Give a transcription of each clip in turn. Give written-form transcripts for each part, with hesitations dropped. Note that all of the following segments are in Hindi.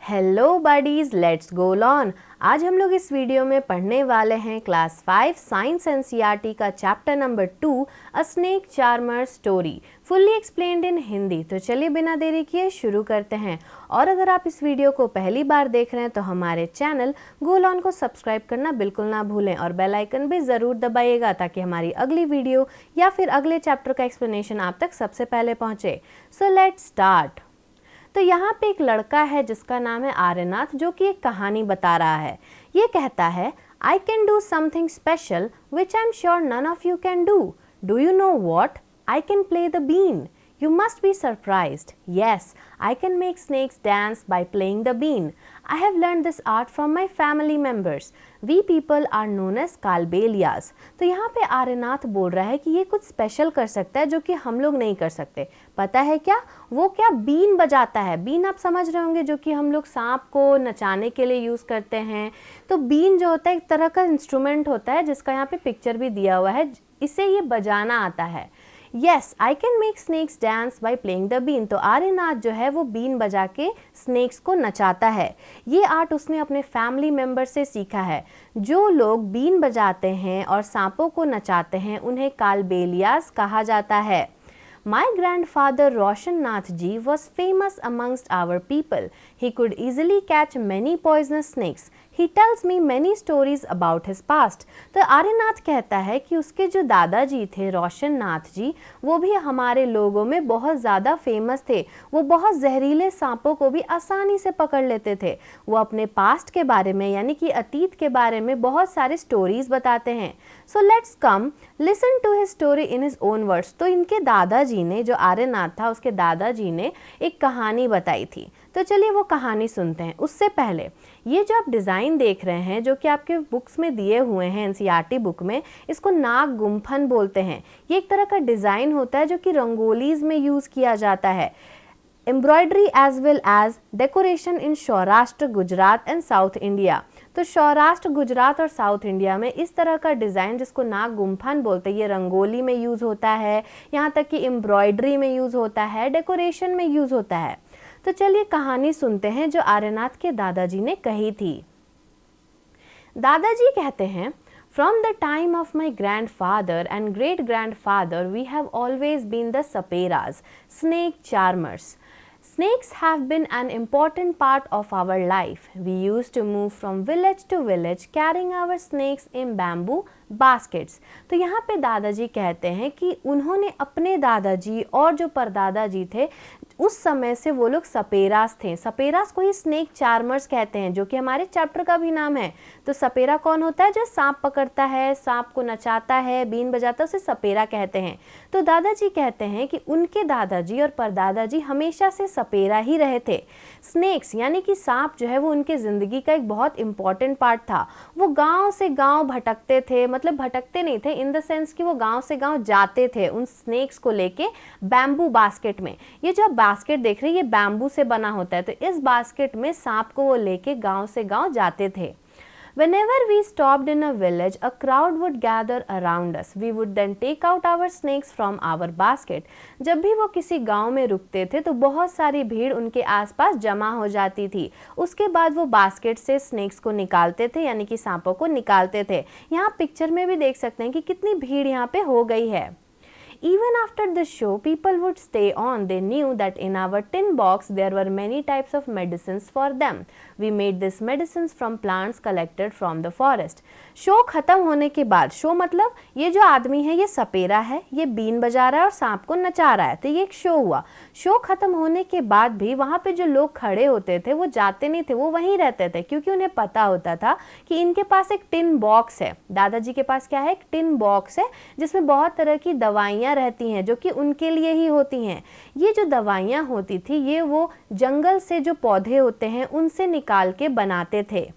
Hello buddies, let's go learn. आज हम लोग इस वीडियो में पढ़ने वाले हैं क्लास 5 साइंस एनसीईआरटी का chapter number 2 a snake charmer story fully explained in Hindi. तो चलिए बिना देरी किए शुरू करते हैं। और अगर आप इस वीडियो को पहली बार देख रहे हैं तो हमारे चैनल गो लॉन को सब्सक्राइब करना बिल्कुल ना भूलें और बेल आइकन भी ज़रूर दबाइएगा ताकि हमारी अगली वीडियो या फिर अगले चैप्टर का एक्सप्लेनेशन आप तक सबसे पहले पहुँचे। So let's start. तो यहाँ पे एक लड़का है जिसका नाम है आर्यनाथ, जो कि एक कहानी बता रहा है। ये कहता है, I can do something special which I am sure none of you can do you know what? I can play the been. You must be surprised. Yes, I can make snakes dance by playing the bean. I have learned this art from my family members. We people are known as कालबेलियाज। तो यहाँ पे आर्यनाथ बोल रहा है कि ये कुछ स्पेशल कर सकता है जो कि हम लोग नहीं कर सकते। पता है क्या? वो क्या बीन बजाता है। बीन आप समझ रहे होंगे, जो कि हम लोग सांप को नचाने के लिए यूज़ करते हैं। तो बीन जो होता है एक तरह का इंस्ट्रूमेंट होता है जिसका यहाँ पे पिक्चर भी दिया हुआ है। इसे ये बजाना आता है। Yes, I can make snakes dance by playing the bean. तो आर्यनाथ जो है वो बीन बजा के स्नेक्स को नचाता है। ये आर्ट उसने अपने फैमिली मेम्बर से सीखा है। जो लोग बीन बजाते हैं और सांपों को नचाते हैं उन्हें कालबेलियाज कहा जाता है। My grandfather Roshan Nath ji was famous amongst our people. He could easily catch many poisonous snakes. He tells me many stories about his past. तो आर्यनाथ कहता है कि उसके जो दादाजी थे रोशन नाथ जी, वो भी हमारे लोगों में बहुत ज़्यादा फेमस थे। वो बहुत जहरीले सांपों को भी आसानी से पकड़ लेते थे। वो अपने पास्ट के बारे में यानी कि अतीत के बारे में बहुत सारे स्टोरीज बताते हैं। So let's come listen to his story in his own words. तो इनके दादाजी ने, जो आर्यनाथ था उसके दादाजी ने एक कहानी बताई थी। तो चलिए वो कहानी सुनते हैं। उससे पहले ये जो आप डिज़ाइन देख रहे हैं जो कि आपके बुक्स में दिए हुए हैं एनसीईआरटी बुक में, इसको नाग गुम्फन बोलते हैं। ये एक तरह का डिज़ाइन होता है जो कि रंगोलीज में यूज़ किया जाता है। Embroidery as well as decoration in Saurashtra, Gujarat and South India. तो सौराष्ट्र, गुजरात और साउथ इंडिया में इस तरह का डिज़ाइन जिसको नाग गुम्फन बोलते हैं, ये रंगोली में यूज़ होता है, यहाँ तक कि एम्ब्रॉयडरी में यूज़ होता है, डेकोरेशन में यूज़ होता है। तो चलिए कहानी सुनते हैं जो आर्यनाथ के दादाजी ने कही थी। दादाजी कहते हैं, From the time of my grandfather and great grandfather, we have always been the saperas, snake charmers. Snakes have been an important part of our life. We used to move from village to village carrying our snakes in bamboo baskets. तो यहाँ पे दादाजी कहते हैं कि उन्होंने अपने दादाजी और जो परदादाजी थे उस समय से वो लोग सपेरास थे। सपेरास को ही स्नेक चार्मर्स कहते हैं, जो कि हमारे चैप्टर का भी नाम है। तो सपेरा कौन होता है? जो सांप पकड़ता है, सांप को नचाता है, बीन बजाता है, उसे सपेरा कहते हैं। तो दादाजी कहते हैं कि उनके दादाजी और परदादाजी हमेशा से सपेरा ही रहे थे। स्नेक्स यानी कि सांप जो है वो उनके ज़िंदगी का एक बहुत इंपॉर्टेंट पार्ट था। वो गांव से गांव भटकते थे, मतलब भटकते नहीं थे इन द सेंस कि वो गांव से गांव जाते थे उन स्नेक्स को लेके बैम्बू बास्केट में। ये जो बास्केट देख रहे हैं ये बैम्बू से बना होता है। तो इस बास्केट में सांप को वो लेके गांव से गांव जाते थे। Whenever we stopped in a village, a crowd would gather around us. We would then take out our snakes from our basket. जब भी वो किसी गांव में रुकते थे तो बहुत सारी भीड़ उनके आसपास जमा हो जाती थी। उसके बाद वो बास्केट से स्नेक्स को निकालते थे, यानी कि सांपों को निकालते थे। यहाँ पिक्चर में भी देख सकते हैं कि कितनी भीड़ यहाँ पे हो गई है। Even after the show, people would stay on. They knew that in our tin box there were many types of medicines for them. We made these medicines from plants collected from the forest. Show खत्म होने के बाद, शो मतलब ये जो आदमी है ये सपेरा है, ये बीन बजा रहा है और सांप को नचा रहा है। तो ये एक शो हुआ। शो खत्म होने के बाद भी वहाँ पे जो लोग खड़े होते थे वो जाते नहीं थे, वो वहीं रहते थे, क्योंकि उन्हें पता होता था कि इनके पास एक टिन बॉक्स है। दादाजी के पास क्या है? एक टिन बॉक्स है जिसमें बहुत तरह की दवाइयाँ रहती हैं जो कि उनके लिए ही होती हैं। ये जो दवाइयाँ होती थी ये वो जंगल से जो पौधे होते हैं उनसे निकाल के बनाते थे।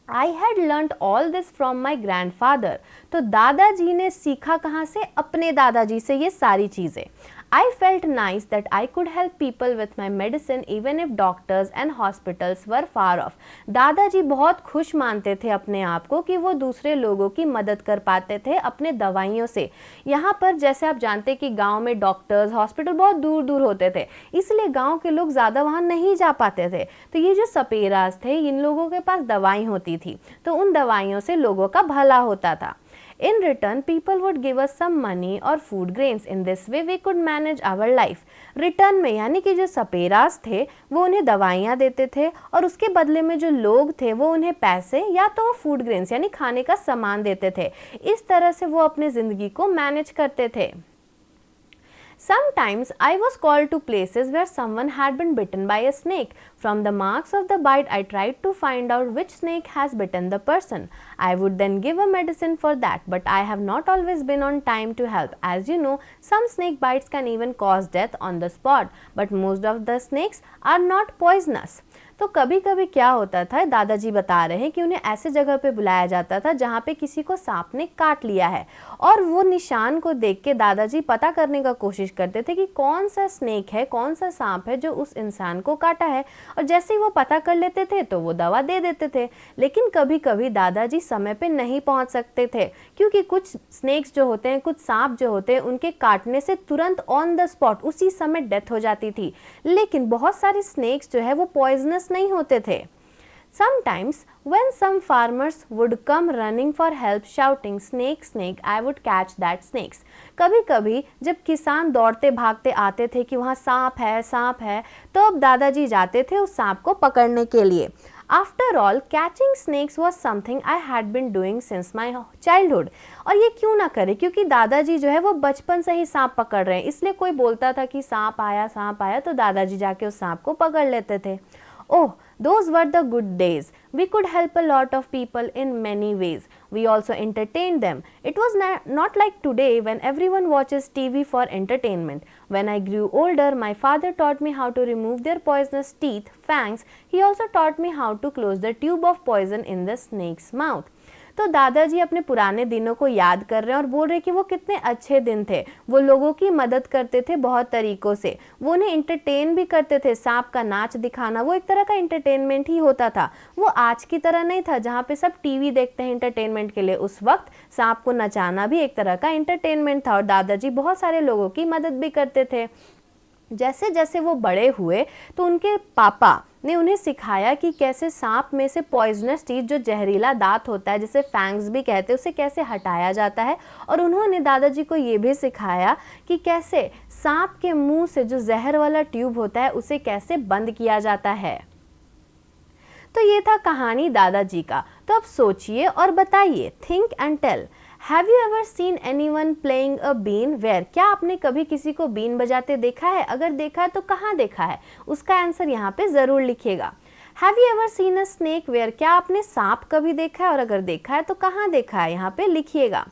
I had learnt all this from my grandfather. तो दादाजी ने सीखा कहाँ से? अपने दादाजी से ये सारी चीज़ें। I felt nice that I could help people with my medicine even if doctors and hospitals were far off. दादाजी बहुत खुश मानते थे अपने आप को कि वो दूसरे लोगों की मदद कर पाते थे अपने दवाइयों से। यहाँ पर जैसे आप जानते कि गांव में डॉक्टर्स हॉस्पिटल बहुत दूर दूर होते थे, इसलिए गांव के लोग ज़्यादा वहाँ नहीं जा पाते थे। तो ये जो सपेराज थे, इन लोगों के पास दवाई होती थी, तो उन दवाइयों से लोगों का भला होता था। In return, people would give us some money or food grains. In this way, we could manage our life. Return में यानी कि जो सपेरास थे वो उन्हें दवाइयाँ देते थे और उसके बदले में जो लोग थे वो उन्हें पैसे या तो फूड ग्रेन्स यानी खाने का सामान देते थे। इस तरह से वो अपने ज़िंदगी को मैनेज करते थे। Sometimes I was called to places where someone had been bitten by a snake. From the marks of the bite, I tried to find out which snake has bitten the person. I would then give a medicine for that, but I have not always been on time to help. As you know, some snake bites can even cause death on the spot, but most of the snakes are not poisonous. तो कभी कभी क्या होता था, दादाजी बता रहे हैं कि उन्हें ऐसे जगह पे बुलाया जाता था जहाँ पे किसी को सांप ने काट लिया है, और वो निशान को देख के दादाजी पता करने का कोशिश करते थे कि कौन सा स्नेक है, कौन सा सांप है जो उस इंसान को काटा है, और जैसे ही वो पता कर लेते थे तो वो दवा दे देते थे। लेकिन कभी कभी दादाजी समय पे नहीं पहुँच सकते थे, क्योंकि कुछ स्नेक्स जो होते हैं, कुछ सांप जो होते हैं, उनके काटने से तुरंत ऑन द स्पॉट उसी समय डेथ हो जाती थी। लेकिन बहुत सारे स्नेक्स जो है वो पॉइजनस नहीं होते थे। Sometimes when some farmers would come running for help shouting snake snake, I would catch that snakes. कभी कभी जब किसान दौड़ते भागते आते थे कि वहाँ सांप है, तो अब दादाजी जाते थे उस सांप को पकड़ने के लिए। After all, catching snakes was something I had been doing since my childhood. और ये क्यों ना करे, क्योंकि दादाजी जो है वो बचपन से ही सांप पकड़ रहे हैं, इसलिए कोई बोलता था कि सांप आया तो दादाजी जाके उस सांप को पकड़ लेते थे। Oh, those were the good days. We could help a lot of people in many ways. We also entertained them. It was not like today when everyone watches TV for entertainment. When I grew older, my father taught me how to remove their poisonous teeth, fangs. He also taught me how to close the tube of poison in the snake's mouth. तो दादाजी अपने पुराने दिनों को याद कर रहे हैं और बोल रहे कि वो कितने अच्छे दिन थे। वो लोगों की मदद करते थे बहुत तरीकों से, वो उन्हें इंटरटेन भी करते थे। सांप का नाच दिखाना वो एक तरह का इंटरटेनमेंट ही होता था। वो आज की तरह नहीं था जहाँ पे सब टीवी देखते हैं इंटरटेनमेंट के लिए। उस वक्त सांप को नचाना भी एक तरह का इंटरटेनमेंट था और दादाजी बहुत सारे लोगों की मदद भी करते थे। जैसे जैसे वो बड़े हुए तो उनके पापा ने उन्हें सिखाया कि कैसे सांप में से पॉइजनस टीथ, जो जहरीला दांत होता है जिसे फैंग्स भी कहते हैं, उसे कैसे हटाया जाता है। और उन्होंने दादाजी को ये भी सिखाया कि कैसे सांप के मुंह से जो जहर वाला ट्यूब होता है उसे कैसे बंद किया जाता है। तो ये था कहानी दादाजी का। तो अब सोचिए और बताइए, think and tell. Have you ever seen anyone playing a bean? Where? क्या आपने कभी किसी को बीन बजाते देखा है? अगर देखा है तो कहाँ देखा है? उसका आंसर यहाँ पे ज़रूर लिखिएगा। Have you ever seen a snake? Where? क्या आपने सांप कभी देखा है और अगर देखा है तो कहाँ देखा है? यहाँ पे लिखिएगा।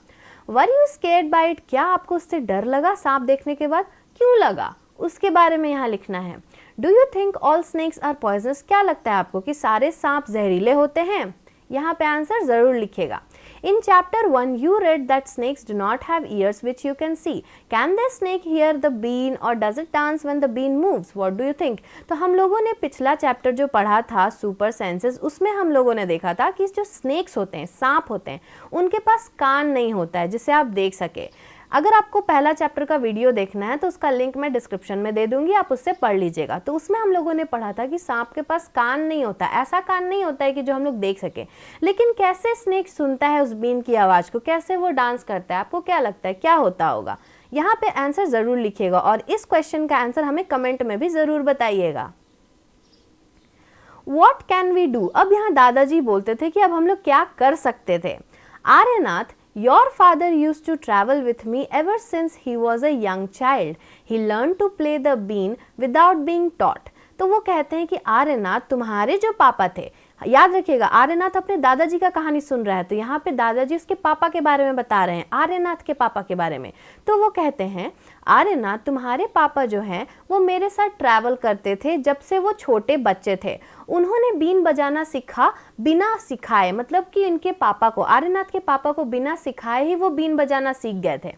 Were you scared by it? क्या आपको उससे डर लगा सांप देखने के बाद? क्यों लगा? उसके बारे में यहाँ लिखना है। Do you think all snakes are poisonous? क्या लगता है आपको कि सारे सांप जहरीले होते हैं? यहाँ पे आंसर ज़रूर लिखिएगा। In chapter 1, you read that snakes do not have ears which you can see. Can the snake hear the bean or does it dance when the bean moves? What do you think? तो हम लोगों ने पिछला चैप्टर जो पढ़ा था सुपर सेंसेस, उसमें हम लोगों ने देखा था कि जो स्नेक्स होते हैं, सांप होते हैं, उनके पास कान नहीं होता है जिसे आप देख सके। अगर आपको पहला चैप्टर का वीडियो देखना है तो उसका लिंक मैं डिस्क्रिप्शन में दे दूंगी, आप उससे पढ़ लीजिएगा। तो उसमें हम लोगों ने पढ़ा था कि सांप के पास कान नहीं होता, ऐसा कान नहीं होता है कि जो हम लोग देख सके। लेकिन कैसे स्नेक सुनता है उस बीन की आवाज़ को, कैसे वो डांस करता है, आपको क्या लगता है क्या होता होगा? यहाँ पे आंसर ज़रूर लिखिएगा और इस क्वेश्चन का आंसर हमें कमेंट में भी ज़रूर बताइएगा। What can we do? अब यहाँ दादाजी बोलते थे कि अब हम लोग क्या कर सकते थे। Aryanath, your father used to travel with me ever since he was a young child. He learned to play the bean without being taught. तो वो कहते हैं कि आर्यनाथ, तुम्हारे जो पापा थे, याद रखिएगा आर्यनाथ अपने दादाजी का कहानी सुन रहा है, तो यहाँ पे दादाजी उसके पापा के बारे में बता रहे हैं, आर्यनाथ के पापा के बारे में। तो वो कहते हैं, आर्यनाथ तुम्हारे पापा जो हैं वो मेरे साथ ट्रैवल करते थे जब से वो छोटे बच्चे थे। उन्होंने बीन बजाना सीखा बिना सिखाए, मतलब कि इनके पापा को, आर्यनाथ के पापा को बिना सिखाए ही वो बीन बजाना सीख गए थे।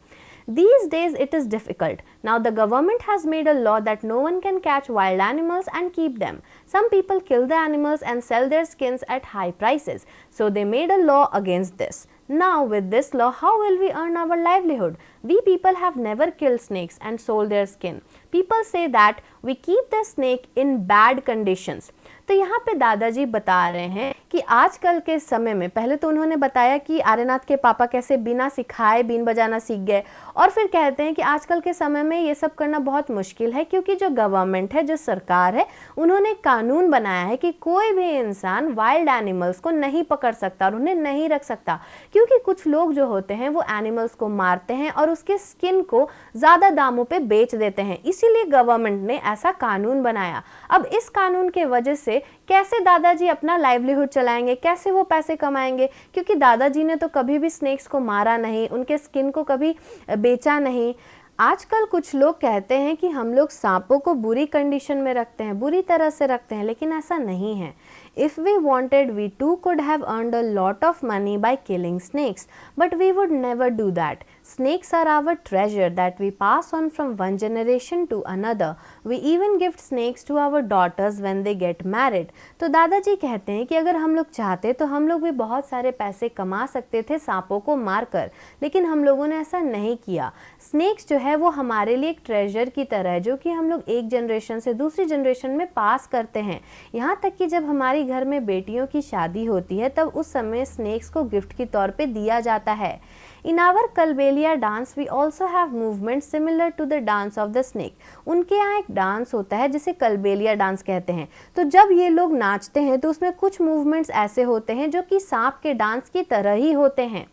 These days it is difficult. Now the government has made a law that no one can catch wild animals and keep them. Some people kill the animals and sell their skins at high prices. So they made a law against this. Now with this law, how will we earn our livelihood? We people have never killed snakes and sold their skin. People say that we keep the snake in bad conditions. तो यहाँ पे दादाजी बता रहे हैं कि आजकल के समय में, पहले तो उन्होंने बताया कि आर्यनाथ के पापा कैसे बिना सिखाए बीन बजाना सीख गए, और फिर कहते हैं कि आजकल के समय में ये सब करना बहुत मुश्किल है क्योंकि जो गवर्नमेंट है, जो सरकार है, उन्होंने कानून बनाया है कि कोई भी इंसान वाइल्ड एनिमल्स को नहीं पकड़ सकता और उन्हें नहीं रख सकता, क्योंकि कुछ लोग जो होते हैं वो एनिमल्स को मारते हैं और उसके स्किन को ज़्यादा दामों पे बेच देते हैं। इसीलिए गवर्नमेंट ने ऐसा कानून बनाया। अब इस कानून के वजह से कैसे दादाजी अपना लाइवलीहुड चलाएंगे, कैसे वो पैसे कमाएंगे, क्योंकि दादाजी ने तो कभी भी स्नेक्स को मारा नहीं, उनके स्किन को कभी बेचा नहीं। आजकल कुछ लोग कहते हैं कि हम लोग सांपों को बुरी कंडीशन में रखते हैं, बुरी तरह से रखते हैं, लेकिन ऐसा नहीं है। If we wanted, we too could have earned a lot of money by killing snakes, but we would never do that. Snakes are our treasure that we pass on from one generation to another. We even gift snakes to our daughters when they get married. तो दादाजी कहते हैं कि अगर हम लोग चाहते तो हम लोग भी बहुत सारे पैसे कमा सकते थे सांपों को मारकर, लेकिन हम लोगों ने ऐसा नहीं किया। स्नेक्स जो है वो हमारे लिए एक ट्रेजर की तरह है, जो कि हम लोग एक जनरेशन से दूसरी जनरेशन में पास करते हैं। यहाँ तक कि जब हमारी घर में बेटियों की शादी होती है तब उस समय स्नेक्स को गिफ्ट के तौर पे दिया जाता है। In our Kalbelia dance we also have movements similar to the dance of the snake. उनके यहाँ एक डांस होता है जिसे कलबेलिया डांस कहते हैं। तो जब ये लोग नाचते हैं तो उसमें कुछ मूवमेंट्स ऐसे होते हैं जो कि सांप के डांस की तरह ही होते हैं।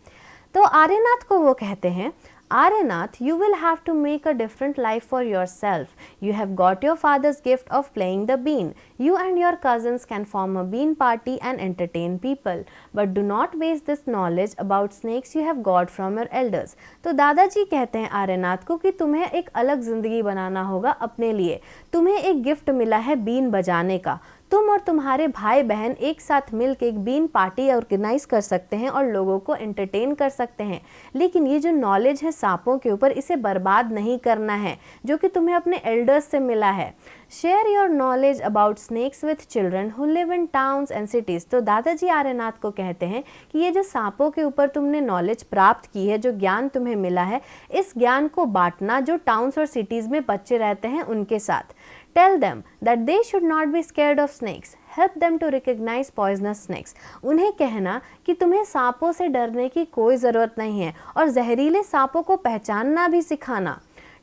तो आर्यनाथ को वो कहते हैं, Aryaнаth, you will have to make a different life for yourself. You have got your father's gift of playing the bean. You and your cousins can form a bean party and entertain people. But do not waste this knowledge about snakes you have got from your elders. तो दादाजी कहते हैं आर्यनाथ को कि तुम्हें एक अलग जिंदगी बनाना होगा अपने लिए। तुम्हें एक गिफ्ट मिला है बीन बजाने का। तुम और तुम्हारे भाई बहन एक साथ मिलकर एक बीन पार्टी ऑर्गेनाइज कर सकते हैं और लोगों को एंटरटेन कर सकते हैं, लेकिन ये जो नॉलेज है सांपों के ऊपर, इसे बर्बाद नहीं करना है जो कि तुम्हें अपने एल्डर्स से मिला है। Share your knowledge about snakes with children who live in towns and cities. तो दादाजी आर्यनाथ को कहते हैं कि ये जो सांपों के ऊपर तुमने नॉलेज प्राप्त की है, जो ज्ञान तुम्हें मिला है, इस ज्ञान को बांटना जो टाउन्स और सिटीज़ में बच्चे रहते हैं उनके साथ। Tell them that they should not be scared of snakes. Help them to recognize poisonous snakes. उन्हें कहना कि तुम्हें सांपों से डरने की कोई ज़रूरत नहीं है और जहरीले सांपों को पहचानना भी सिखाना।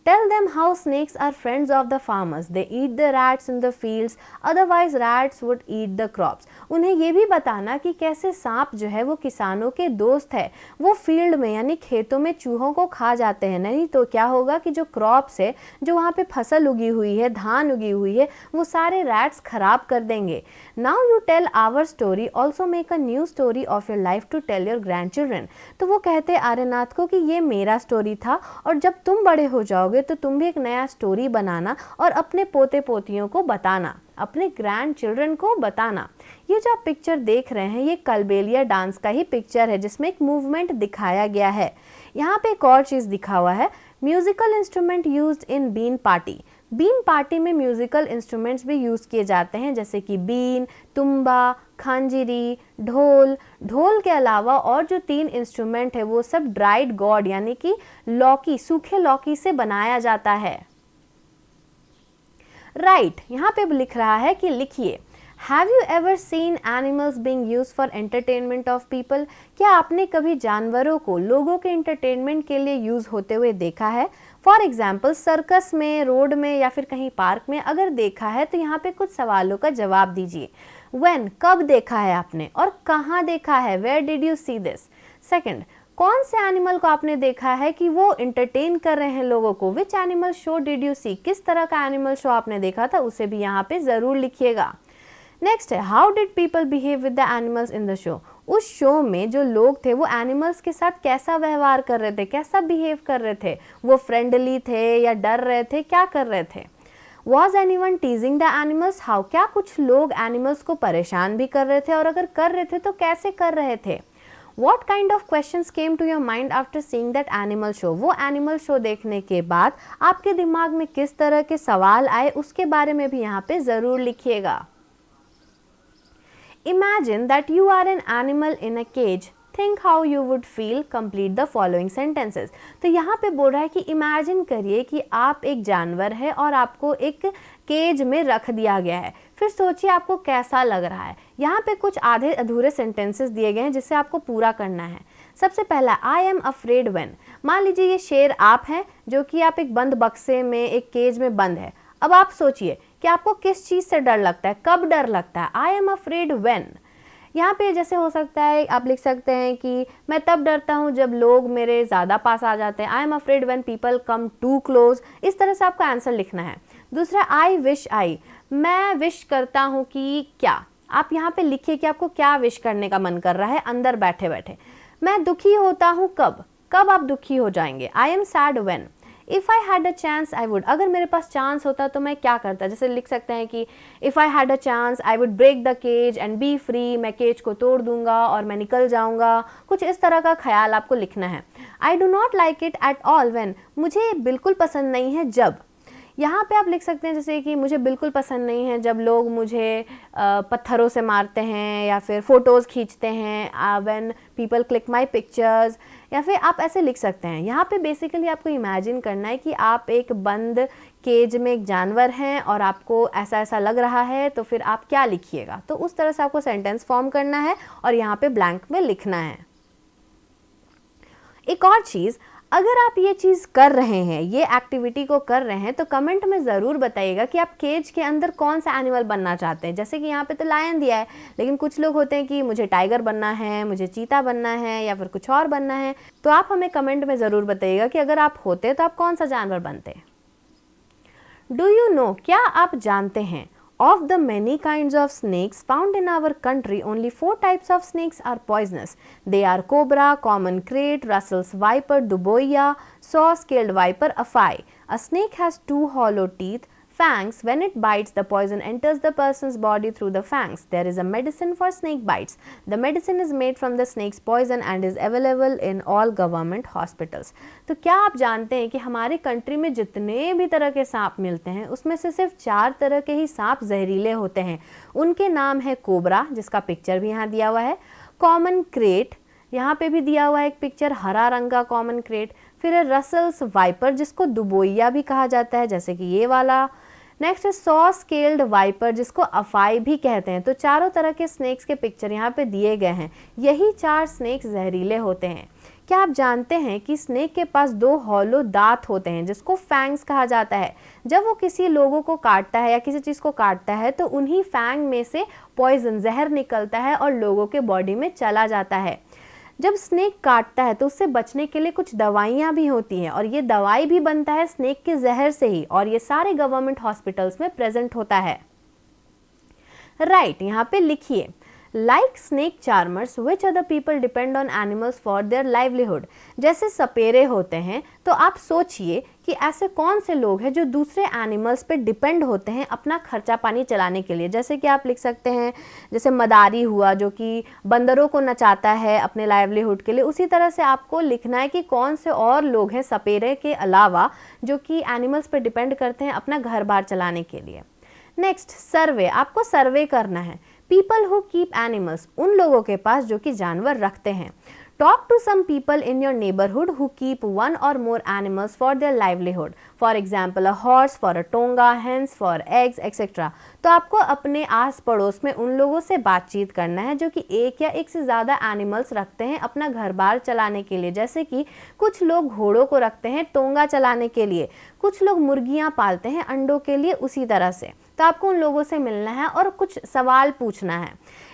Tell them how snakes are friends of the farmers. They eat the rats in the fields. Otherwise, rats would eat the crops. उन्हें ये भी बताना कि कैसे सांप जो है वो किसानों के दोस्त है। वो फील्ड में यानी खेतों में चूहों को खा जाते हैं, नहीं तो क्या होगा कि जो क्रॉप्स है, जो वहाँ पे फसल उगी हुई है, धान उगी हुई है, वो सारे रैट्स खराब कर देंगे। Now you tell our story. Also make a new story of your life to tell your grandchildren. तो वो कहते आर्यनाथ को कि ये मेरा स्टोरी था और जब तुम बड़े हो जाओगे तो तुम भी एक नया स्टोरी बनाना और अपने पोते पोतियों को बताना, अपने ग्रैंड चिल्ड्रन को बताना। ये जो आप पिक्चर देख रहे हैं ये कलबेलिया डांस का ही पिक्चर है जिसमें एक मूवमेंट दिखाया गया है। यहाँ पे एक और चीज़ दिखा हुआ है, musical instrument used in been party. Been party में म्यूजिकल इंस्ट्रूमेंट्स भी यूज़ किए जाते हैं जैसे कि बीन, तुम्बा, खंजिरी, ढोल। ढोल के अलावा और जो 3 इंस्ट्रूमेंट है वो सब ड्राइड गॉड यानी कि लौकी, सूखे लौकी से बनाया जाता है। राइट, यहाँ पे लिख रहा है कि लिखिए, Have you ever seen animals being used for entertainment of people? क्या आपने कभी जानवरों को लोगों के एंटरटेनमेंट के लिए यूज़ होते हुए देखा है? फॉर एग्जाम्पल सर्कस में, रोड में या फिर कहीं पार्क में अगर देखा है तो यहाँ पे कुछ सवालों का जवाब दीजिए। When, कब देखा है आपने और कहाँ देखा है? Where did you see this? Second, कौन से एनिमल को आपने देखा है कि वो एंटरटेन कर रहे हैं लोगों को? Which animal show did you see? किस तरह का एनिमल शो आपने देखा था, उसे भी यहाँ पे ज़रूर लिखिएगा। नेक्स्ट है, how did people behave with the animals in the show? उस शो में जो लोग थे वो एनिमल्स के साथ कैसा व्यवहार कर रहे थे, कैसा बिहेव कर रहे थे? वो फ्रेंडली थे या डर रहे थे, क्या कर रहे थे? Was anyone teasing the animals? How? क्या कुछ लोग एनिमल्स को परेशान भी कर रहे थे और अगर कर रहे थे तो कैसे कर रहे थे? What kind of questions came to your mind after seeing that animal show? वो एनिमल शो देखने के बाद आपके दिमाग में किस तरह के सवाल आए उसके बारे में भी यहाँ पे ज़रूर लिखिएगा। Imagine that you are an animal in a cage. Think how you would feel. Complete the following sentences. तो यहाँ पे बोल रहा है कि इमेजिन करिए कि आप एक जानवर है और आपको एक केज में रख दिया गया है। फिर सोचिए आपको कैसा लग रहा है। यहाँ पे कुछ आधे अधूरे सेंटेंसेस दिए गए हैं जिसे आपको पूरा करना है। सबसे पहला, आई एम अफ्रेड व्हेन। मान लीजिए ये शेर आप हैं जो कि आप एक बंद बक्से में, एक केज में बंद है। अब आप सोचिए कि आपको किस चीज़ से डर लगता है, कब डर लगता है। आई एम अफ्रेड व्हेन, यहाँ पे जैसे हो सकता है आप लिख सकते हैं कि मैं तब डरता हूँ जब लोग मेरे ज़्यादा पास आ जाते हैं। I am afraid when people come too close. इस तरह से आपको आंसर लिखना है। दूसरा, आई विश आई, मैं विश करता हूँ कि क्या। आप यहाँ पे लिखिए कि आपको क्या विश करने का मन कर रहा है अंदर बैठे बैठे। मैं दुखी होता हूँ कब, कब आप दुखी हो जाएंगे। I am sad when. If I had a chance I would, अगर मेरे पास चांस होता तो मैं क्या करता। जैसे लिख सकते हैं कि if I had a chance I would break the cage and be free, मैं केज को तोड़ दूंगा और मैं निकल जाऊंगा। कुछ इस तरह का ख्याल आपको लिखना है। I do not like it at all when, मुझे बिल्कुल पसंद नहीं है जब। यहाँ पे आप लिख सकते हैं जैसे कि मुझे बिल्कुल पसंद नहीं है जब लोग मुझे पत्थरों से मारते हैं या फिर फ़ोटोज़ खींचते हैं, when people click my pictures, या फिर आप ऐसे लिख सकते हैं। यहाँ पे बेसिकली आपको इमेजिन करना है कि आप एक बंद केज में एक जानवर हैं और आपको ऐसा ऐसा लग रहा है, तो फिर आप क्या लिखिएगा। तो उस तरह से आपको सेंटेंस फॉर्म करना है और यहाँ पे ब्लैंक में लिखना है। एक और चीज़, अगर आप ये चीज़ कर रहे हैं, ये एक्टिविटी को कर रहे हैं, तो कमेंट में ज़रूर बताइएगा कि आप केज के अंदर कौन सा एनिमल बनना चाहते हैं। जैसे कि यहाँ पे तो लायन दिया है, लेकिन कुछ लोग होते हैं कि मुझे टाइगर बनना है, मुझे चीता बनना है या फिर कुछ और बनना है। तो आप हमें कमेंट में ज़रूर बताइएगा कि अगर आप होते तो आप कौन सा जानवर बनते। डू यू नो, क्या आप जानते हैं, of the many kinds of snakes found in our country, only 4 types of snakes are poisonous. They are cobra, common krait, Russell's viper, duboia, saw-scaled viper, afai. A snake has 2 hollow teeth, fangs. When it bites, the poison enters the person's body through the fangs. There is a medicine for snake bites. The medicine is made from the snake's poison and is available in all government hospitals. तो क्या आप जानते हैं कि हमारे कंट्री में जितने भी तरह के सांप मिलते हैं उसमें से सिर्फ 4 तरह के ही सांप जहरीले होते हैं। उनके नाम है कोबरा, जिसका पिक्चर भी यहाँ दिया हुआ है, कॉमन क्रेट, यहाँ पे भी दिया हुआ है एक पिक्चर, हरा रंग का कॉमन क्रेट। फिर है रसल्स वाइपर, जिसको दुबोइया भी कहा जाता है, जैसे कि ये वाला। नेक्स्ट है सॉ स्केल्ड वाइपर, जिसको अफाई भी कहते हैं। तो चारों तरह के स्नेक्स के पिक्चर यहाँ पे दिए गए हैं। यही 4 स्नेक्स जहरीले होते हैं। क्या आप जानते हैं कि स्नेक के पास 2 हॉलो दांत होते हैं जिसको फैंग्स कहा जाता है। जब वो किसी लोगों को काटता है या किसी चीज़ को काटता है तो उन्हीं फैंग में से पॉइजन, जहर निकलता है और लोगों के बॉडी में चला जाता है। जब स्नेक काटता है तो उससे बचने के लिए कुछ दवाइयाँ भी होती हैं और ये दवाई भी बनता है स्नेक के जहर से ही, और ये सारे गवर्नमेंट हॉस्पिटल्स में प्रेजेंट होता है। राइट, यहाँ पे लिखिए, like snake charmers which other people depend on animals for their livelihood. जैसे सपेरे होते हैं, तो आप सोचिए कि ऐसे कौन से लोग हैं जो दूसरे एनिमल्स पे डिपेंड होते हैं अपना खर्चा पानी चलाने के लिए। जैसे कि आप लिख सकते हैं, जैसे मदारी हुआ जो कि बंदरों को नचाता है अपने लाइवलीहुड के लिए। उसी तरह से आपको लिखना है कि कौन से और लोग हैं सपेरे के अलावा जो कि एनिमल्स पे डिपेंड करते हैं अपना घर बार चलाने के लिए। नेक्स्ट, सर्वे, आपको सर्वे करना है। पीपल हु कीप एनिमल्स, उन लोगों के पास जो कि जानवर रखते हैं। Talk to some people in your neighbourhood who keep 1 or more animals for their livelihood. For example, a horse for a tonga, hens for eggs, etc. तो आपको अपने आस पड़ोस में उन लोगों से बातचीत करना है जो कि एक या एक से ज़्यादा एनिमल्स रखते हैं अपना घर बार चलाने के लिए। जैसे कि कुछ लोग घोड़ों को रखते हैं टोंगा चलाने के लिए, कुछ लोग मुर्गियाँ पालते हैं अंडों के लिए। उसी तरह से तो आपको उन लोगों से मिलना है और कुछ सवाल पूछना है।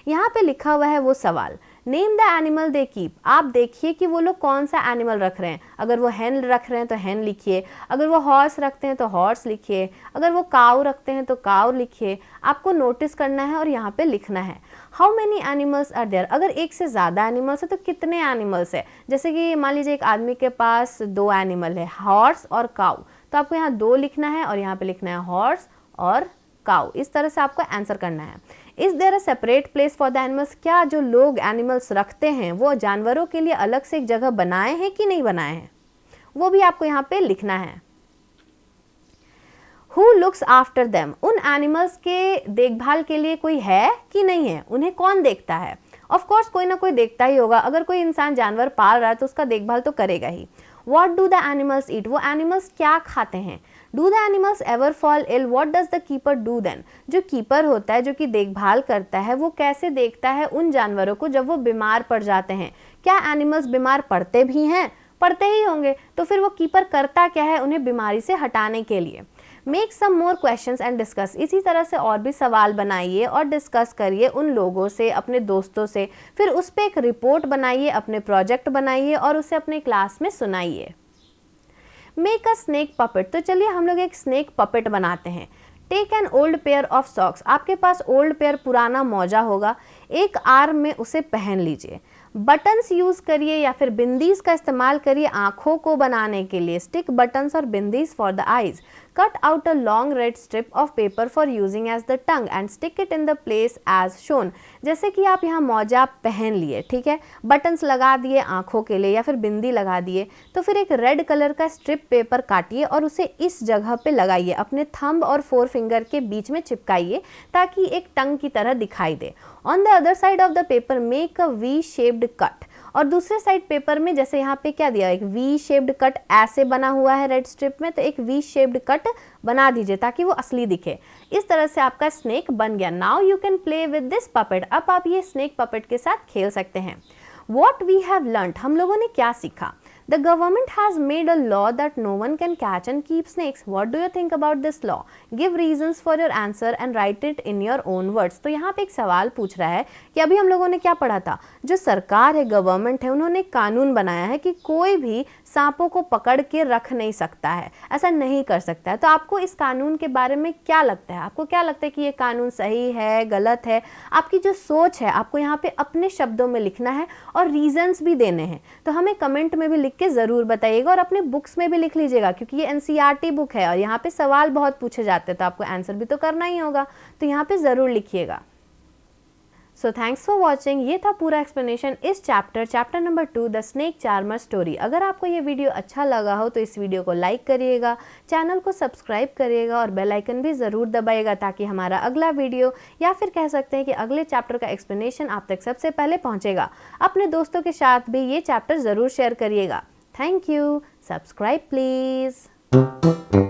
यहाँ पे लिखा हुआ है वो सवाल, name the animal they keep. आप देखिए कि वो लोग कौन सा एनिमल रख रहे हैं। अगर वो हैन रख रहे हैं तो हैन लिखिए, अगर वो हॉर्स रखते हैं तो हॉर्स लिखिए, अगर वो काऊ रखते हैं तो काऊ लिखिए। आपको नोटिस करना है और यहाँ पे लिखना है। How many animals are there, अगर एक से ज़्यादा एनिमल्स है तो कितने एनिमल्स है। जैसे कि मान लीजिए एक आदमी के पास 2 एनिमल है, हॉर्स और काऊ, तो आपको यहाँ 2 लिखना है और यहाँ पे लिखना है हॉर्स और काऊ। इस तरह से आपको आंसर करना है। Is there a separate place for the animals, क्या जो लोग एनिमल्स रखते हैं वो जानवरों के लिए अलग से एक जगह बनाए हैं कि नहीं बनाए हैं, वो भी आपको यहाँ पे लिखना है। Who looks after them, उन एनिमल्स के देखभाल के लिए कोई है कि नहीं है, उन्हें कौन देखता है। ऑफ कोर्स कोई ना कोई देखता ही होगा, अगर कोई इंसान जानवर पाल रहा है तो उसका देखभाल तो करेगा ही। What do the animals eat, वो एनिमल्स क्या खाते हैं। Do the animals ever fall ill, what does the keeper do then, जो कीपर होता है, जो कि देखभाल करता है, वो कैसे देखता है उन जानवरों को जब वो बीमार पड़ जाते हैं। क्या एनिमल्स बीमार पड़ते भी हैं, पड़ते ही होंगे, तो फिर वो कीपर करता क्या है उन्हें बीमारी से हटाने के लिए। Make some more questions and discuss, इसी तरह से और भी सवाल बनाइए और डिस्कस करिए उन लोगों से, अपने दोस्तों से, फिर उस पर एक रिपोर्ट बनाइए, अपने प्रोजेक्ट बनाइए और उसे अपने क्लास में सुनाइए। मेक अ स्नेक पपेट, तो चलिए हम लोग एक स्नेक पपेट बनाते हैं। Take an old pair of socks, आपके पास ओल्ड पेयर पुराना मौजा होगा, एक आर्म में उसे पहन लीजिए। बटन्स यूज करिए या फिर बिंदीज का इस्तेमाल करिए आंखों को बनाने के लिए। स्टिक बटन्स और bindis for the eyes. Cut out a long red strip of paper for using as the tongue and stick it in the place as shown. जैसे कि आप यहाँ मौजा पहन लिए, ठीक है, बटन्स लगा दिए आंखों के लिए या फिर बिंदी लगा दिए, तो फिर एक रेड कलर का स्ट्रिप पेपर काटिए और उसे इस जगह पे लगाइए, अपने थंब और 4 फिंगर के बीच में चिपकाइए ताकि एक टंग की तरह दिखाई दे। On the other side of the paper make a V shaped cut, और दूसरे साइड पेपर में जैसे यहाँ पे क्या दिया, एक वी शेप्ड कट ऐसे बना हुआ है रेड स्ट्रिप में, तो एक वी शेप्ड कट बना दीजिए ताकि वो असली दिखे। इस तरह से आपका स्नेक बन गया। Now you can play with this puppet, अब आप ये स्नेक पपेट के साथ खेल सकते हैं। What we have learnt, हम लोगों ने क्या सीखा। The government has made a law that no one can catch and keep snakes. What do you think about this law? Give reasons for your answer and write it in your own words. तो यहाँ पे एक सवाल पूछ रहा है कि अभी हम लोगों ने क्या पढ़ा था, जो सरकार है, गवर्नमेंट है, उन्होंने कानून बनाया है कि कोई भी सांपों को पकड़ के रख नहीं सकता है, ऐसा नहीं कर सकता है। तो आपको इस कानून के बारे में क्या लगता है, आपको क्या लगता है कि ये कानून सही है, गलत है। आपकी जो सोच है आपको यहाँ पे अपने शब्दों में लिखना है और रीजंस भी देने हैं। तो हमें कमेंट में भी लिख के ज़रूर बताइएगा और अपने बुक्स में भी लिख लीजिएगा, क्योंकि ये एनसीईआरटी बुक है और यहाँ पे सवाल बहुत पूछे जाते हैं, तो आपको आंसर भी तो करना ही होगा, तो यहाँ पे ज़रूर लिखिएगा। So thanks for watching. ये था पूरा एक्सप्लेनेशन इस chapter number 2 the snake charmer story. अगर आपको ये वीडियो अच्छा लगा हो तो इस वीडियो को लाइक करिएगा, चैनल को सब्सक्राइब करिएगा और बेल आइकन भी ज़रूर दबाइएगा ताकि हमारा अगला वीडियो या फिर कह सकते हैं कि अगले चैप्टर का एक्सप्लेनेशन आप तक सबसे पहले पहुँचेगा। अपने दोस्तों के साथ भी ये चैप्टर ज़रूर शेयर करिएगा। Thank you. Subscribe please.